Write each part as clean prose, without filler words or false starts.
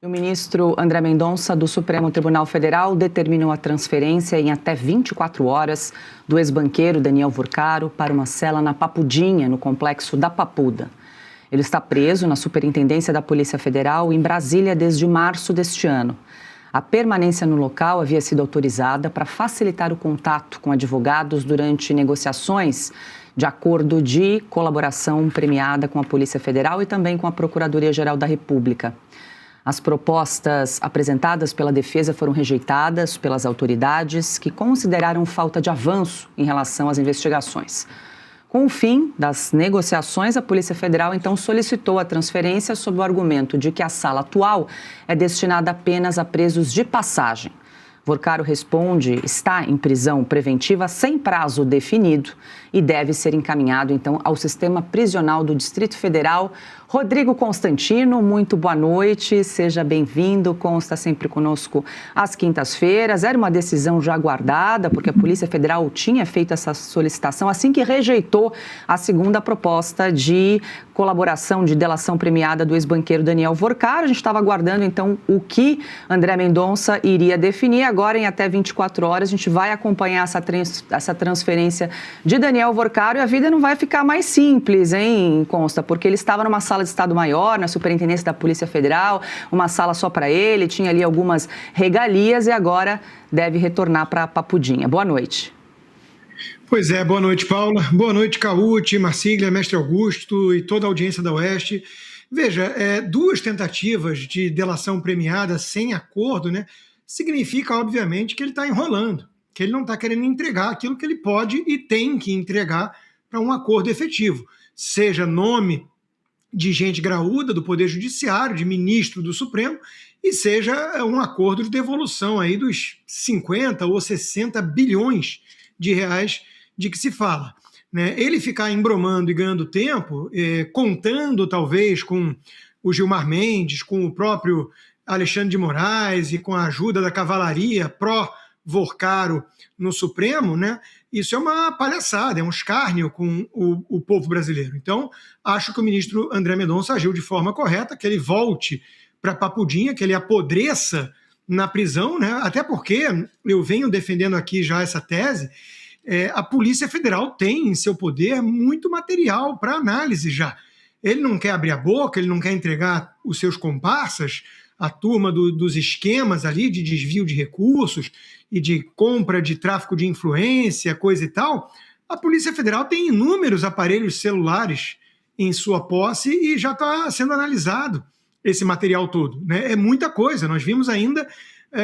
O ministro André Mendonça, do Supremo Tribunal Federal, determinou a transferência em até 24 horas do ex-banqueiro Daniel Vorcaro para uma cela na Papudinha, no complexo da Papuda. Ele está preso na Superintendência da Polícia Federal em Brasília desde março deste ano. A permanência no local havia sido autorizada para facilitar o contato com advogados durante negociações de acordo de colaboração premiada com a Polícia Federal e também com a Procuradoria-Geral da República. As propostas apresentadas pela defesa foram rejeitadas pelas autoridades, que consideraram falta de avanço em relação às investigações. Com o fim das negociações, a Polícia Federal então solicitou a transferência sob o argumento de que a sala atual é destinada apenas a presos de passagem. Vorcaro responde está em prisão preventiva sem prazo definido e deve ser encaminhado, então, ao sistema prisional do Distrito Federal. Rodrigo Constantino, muito boa noite, seja bem-vindo, consta sempre conosco às quintas-feiras. Era uma decisão já aguardada, porque a Polícia Federal tinha feito essa solicitação assim que rejeitou a segunda proposta de colaboração de delação premiada do ex-banqueiro Daniel Vorcaro. A gente estava aguardando, então, o que André Mendonça iria definir. Agora, em até 24 horas, a gente vai acompanhar essa transferência de Daniel Vorcaro e a vida não vai ficar mais simples, hein, Consta? Porque ele estava numa sala de Estado-Maior, na Superintendência da Polícia Federal, uma sala só para ele, tinha ali algumas regalias e agora deve retornar para a Papudinha. Boa noite. Pois é, boa noite, Paula. Boa noite, Cauti, Marcília, Mestre Augusto e toda a audiência da Oeste. Veja, duas tentativas de delação premiada sem acordo, né, significa, obviamente, que ele está enrolando, que ele não está querendo entregar aquilo que ele pode e tem que entregar para um acordo efetivo, seja nome de gente graúda do Poder Judiciário, de ministro do Supremo, e seja um acordo de devolução aí dos 50 ou 60 bilhões de reais de que se fala. Né? Ele ficar embromando e ganhando tempo, contando talvez com o Gilmar Mendes, com o próprio Alexandre de Moraes e com a ajuda da cavalaria pró-Vorcaro no Supremo, né? Isso é uma palhaçada, é um escárnio com o povo brasileiro. Então, acho que o ministro André Mendonça agiu de forma correta, que ele volte para a Papudinha, que ele apodreça na prisão, né? Até porque eu venho defendendo aqui já essa tese, a Polícia Federal tem em seu poder muito material para análise já. Ele não quer abrir a boca, ele não quer entregar os seus comparsas, a turma dos esquemas ali de desvio de recursos e de compra de tráfico de influência, coisa e tal. A Polícia Federal tem inúmeros aparelhos celulares em sua posse e já está sendo analisado esse material todo. Né? É muita coisa, nós vimos ainda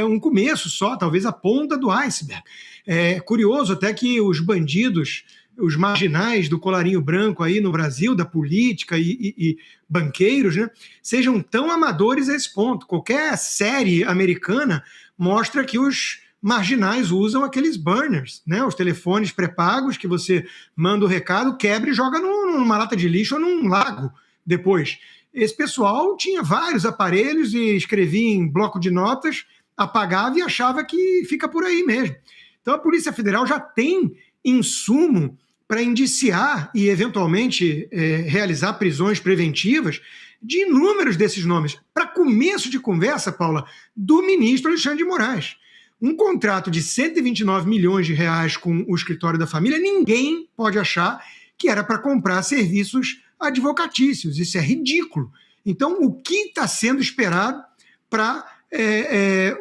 um começo só, talvez a ponta do iceberg. É curioso até que os bandidos, os marginais do colarinho branco aí no Brasil, da política e banqueiros, né, sejam tão amadores a esse ponto. Qualquer série americana mostra que os marginais usam aqueles burners, né, os telefones pré-pagos que você manda o recado, quebra e joga numa lata de lixo ou num lago depois. Esse pessoal tinha vários aparelhos e escrevia em bloco de notas, apagava e achava que fica por aí mesmo. Então a Polícia Federal já tem insumo para indiciar e, eventualmente, realizar prisões preventivas de inúmeros desses nomes. Para começo de conversa, Paula, do ministro Alexandre de Moraes. Um contrato de 129 milhões de reais com o escritório da família, ninguém pode achar que era para comprar serviços advocatícios. Isso é ridículo. Então, o que está sendo esperado para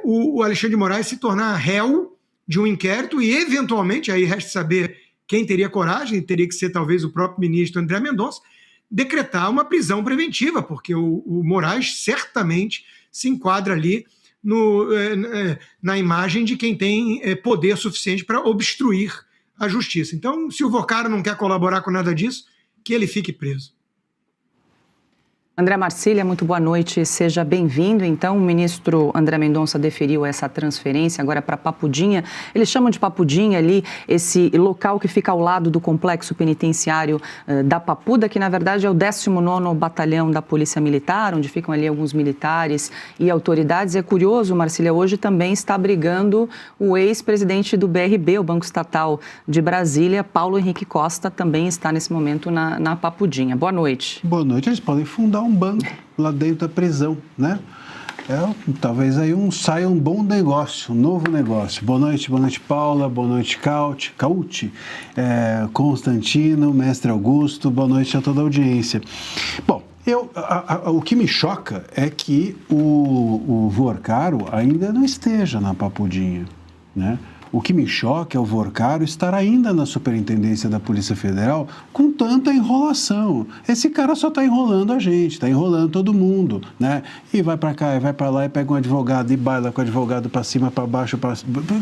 o Alexandre de Moraes se tornar réu de um inquérito e, eventualmente, aí resta saber quem teria coragem, teria que ser talvez o próprio ministro André Mendonça, decretar uma prisão preventiva, porque o Moraes certamente se enquadra ali na imagem de quem tem poder suficiente para obstruir a justiça. Então, se o Vorcaro não quer colaborar com nada disso, que ele fique preso. André Marcília, muito boa noite, seja bem-vindo. Então, o ministro André Mendonça deferiu essa transferência agora para Papudinha. Eles chamam de Papudinha ali esse local que fica ao lado do complexo penitenciário da Papuda, que na verdade é o 19º Batalhão da Polícia Militar, onde ficam ali alguns militares e autoridades. É curioso, Marcília, hoje também está abrigando o ex-presidente do BRB, o Banco Estatal de Brasília, Paulo Henrique Costa, também está nesse momento na Papudinha. Boa noite. Boa noite. Eles podem fundar um banco lá dentro da prisão, né? talvez aí saia um bom negócio, um novo negócio. Boa noite, Paula, boa noite, Cauti, Constantino, mestre Augusto, boa noite a toda a audiência. Bom, o que me choca é que o Vorcaro ainda não esteja na Papudinha, né? O que me choca é o Vorcaro estar ainda na Superintendência da Polícia Federal com tanta enrolação. Esse cara só está enrolando a gente, está enrolando todo mundo, né? E vai para cá, e vai para lá, e pega um advogado, e baila com o advogado para cima, para baixo,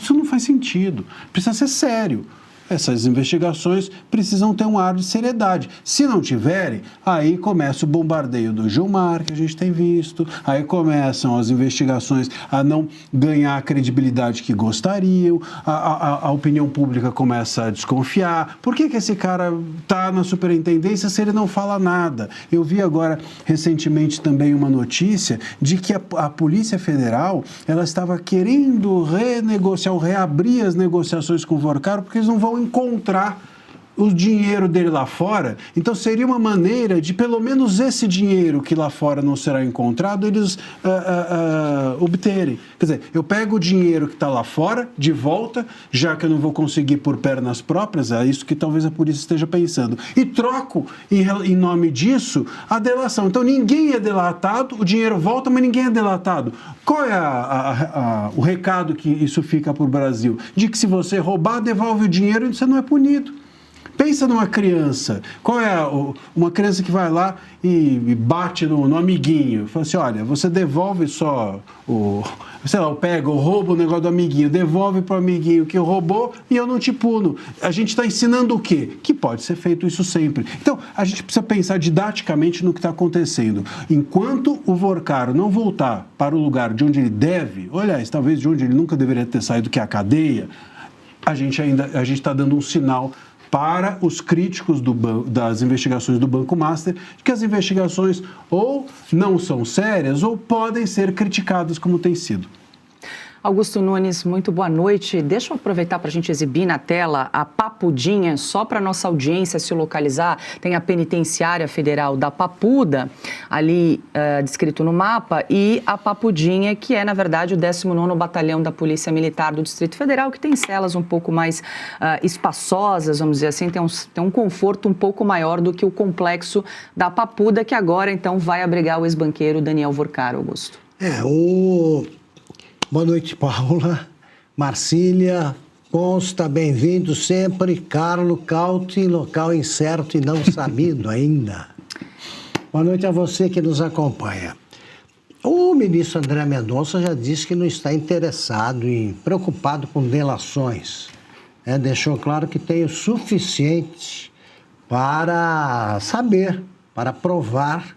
Isso não faz sentido. Precisa ser sério. Essas investigações precisam ter um ar de seriedade. Se não tiverem, aí começa o bombardeio do Gilmar, que a gente tem visto, aí começam as investigações a não ganhar a credibilidade que gostariam, a opinião pública começa a desconfiar. Por que esse cara está na superintendência se ele não fala nada? Eu vi agora, recentemente, também uma notícia de que a Polícia Federal ela estava querendo renegociar ou reabrir as negociações com o Vorcaro, porque eles não vão encontrar o dinheiro dele lá fora. Então seria uma maneira de pelo menos esse dinheiro que lá fora não será encontrado eles obterem. Quer dizer, eu pego o dinheiro que está lá fora de volta, já que eu não vou conseguir por pernas próprias, é isso que talvez a polícia esteja pensando, e troco em nome disso a delação. Então ninguém é delatado, o dinheiro volta, mas ninguém é delatado. Qual é o recado que isso fica para o Brasil? De que se você roubar, devolve o dinheiro e você não é punido. Pensa numa criança. Qual é uma criança que vai lá e bate no amiguinho? Fala assim, olha, você devolve só pega ou rouba o negócio do amiguinho, devolve para o amiguinho que roubou e eu não te puno. A gente está ensinando o quê? Que pode ser feito isso sempre. Então, a gente precisa pensar didaticamente no que está acontecendo. Enquanto o Vorcaro não voltar para o lugar de onde ele deve, ou aliás, talvez de onde ele nunca deveria ter saído, que é a cadeia, a gente está dando um sinal para os críticos das investigações do Banco Master, de que as investigações ou não são sérias ou podem ser criticadas como tem sido. Augusto Nunes, muito boa noite. Deixa eu aproveitar para a gente exibir na tela a Papudinha, só para a nossa audiência se localizar. Tem a Penitenciária Federal da Papuda, ali descrito no mapa, e a Papudinha, que é, na verdade, o 19º Batalhão da Polícia Militar do Distrito Federal, que tem celas um pouco mais espaçosas, vamos dizer assim, tem um conforto um pouco maior do que o complexo da Papuda, que agora, então, vai abrigar o ex-banqueiro Daniel Vorcaro, Augusto. Boa noite, Paula, Marcília, Consta, bem-vindo sempre, Carlo Cauti, local incerto e não sabido ainda. Boa noite a você que nos acompanha. O ministro André Mendonça já disse que não está interessado e preocupado com delações. Deixou claro que tem o suficiente para saber, para provar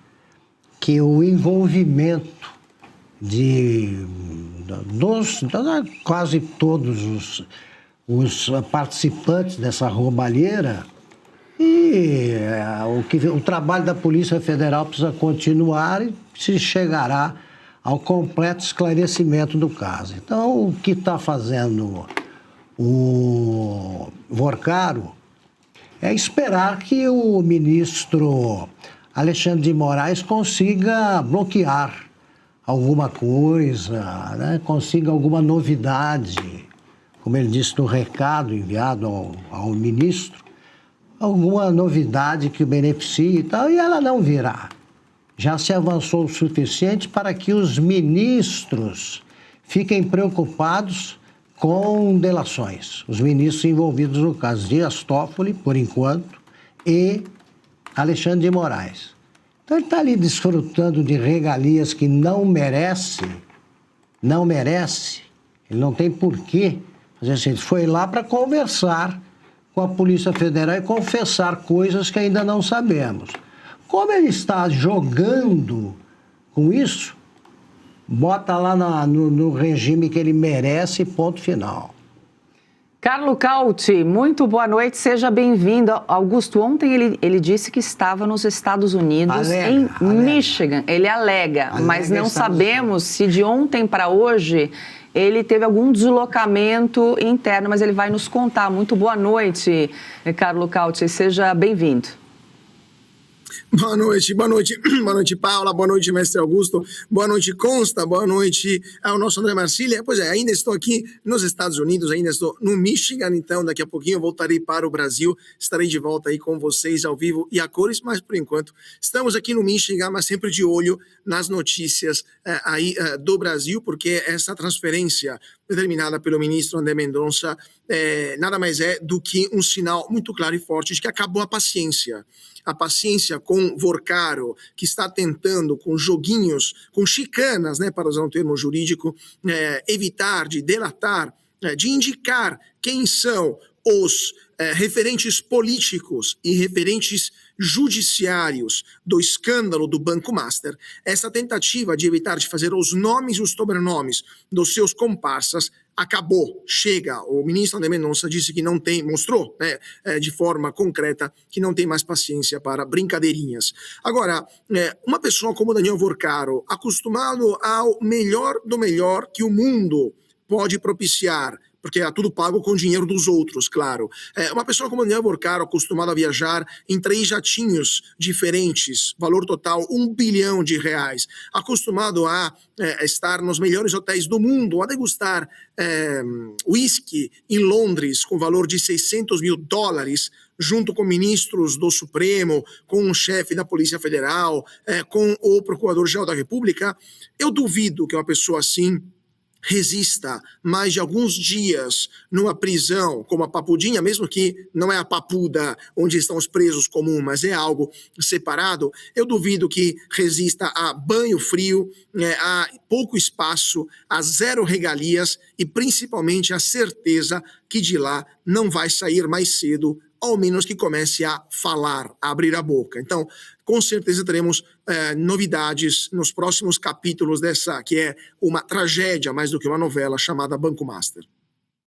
que o envolvimento de quase todos os participantes dessa roubalheira e o trabalho da Polícia Federal precisa continuar e se chegará ao completo esclarecimento do caso. Então, o que está fazendo o Vorcaro é esperar que o ministro Alexandre de Moraes consiga bloquear alguma coisa, né? Consiga alguma novidade, como ele disse no recado enviado ao ministro, alguma novidade que o beneficie e tal, e ela não virá. Já se avançou o suficiente para que os ministros fiquem preocupados com delações. Os ministros envolvidos no caso, Dias Toffoli, por enquanto, e Alexandre de Moraes. Então ele está ali desfrutando de regalias que não merece, ele não tem porquê fazer assim. Ele foi lá para conversar com a Polícia Federal e confessar coisas que ainda não sabemos. Como ele está jogando com isso, bota lá no regime que ele merece, ponto final. Carlo Cauti, muito boa noite, seja bem-vindo. Augusto, ontem ele disse que estava nos Estados Unidos, em Michigan. Ele alega, mas não sabemos se de ontem para hoje ele teve algum deslocamento interno, mas ele vai nos contar. Muito boa noite, Carlo Cauti, seja bem-vindo. Boa noite, boa noite, boa noite, Paula, boa noite, mestre Augusto, boa noite, Consta, boa noite ao nosso André Marcília. Pois é, ainda estou aqui nos Estados Unidos, ainda estou no Michigan, então daqui a pouquinho eu voltarei para o Brasil, estarei de volta aí com vocês ao vivo e a cores, mas por enquanto estamos aqui no Michigan, mas sempre de olho nas notícias do Brasil, porque essa transferência determinada pelo ministro André Mendonça nada mais é do que um sinal muito claro e forte de que acabou a paciência com Vorcaro, que está tentando, com joguinhos, com chicanas, né, para usar um termo jurídico, evitar de delatar, de indicar quem são os referentes políticos e referentes judiciários do escândalo do Banco Master. Essa tentativa de evitar de fazer os nomes e os sobrenomes dos seus comparsas acabou, chega. O ministro André Mendonça disse que não tem, mostrou, né, de forma concreta, que não tem mais paciência para brincadeirinhas. Agora, uma pessoa como Daniel Vorcaro, acostumado ao melhor do melhor que o mundo pode propiciar, porque é tudo pago com dinheiro dos outros, claro. Uma pessoa como Daniel Vorcaro, acostumada a viajar em 3 jatinhos diferentes, valor total R$1 bilhão, acostumado a estar nos melhores hotéis do mundo, a degustar whisky em Londres com valor de $600 mil, junto com ministros do Supremo, com o chefe da Polícia Federal, com o Procurador-Geral da República, eu duvido que uma pessoa assim resista mais de alguns dias numa prisão como a Papudinha, mesmo que não é a Papuda onde estão os presos comuns, mas é algo separado, eu duvido que resista a banho frio, a pouco espaço, a 0 regalias e principalmente a certeza que de lá não vai sair mais cedo, ao menos que comece a falar, a abrir a boca. Então, com certeza teremos novidades nos próximos capítulos dessa, que é uma tragédia mais do que uma novela, chamada Banco Master.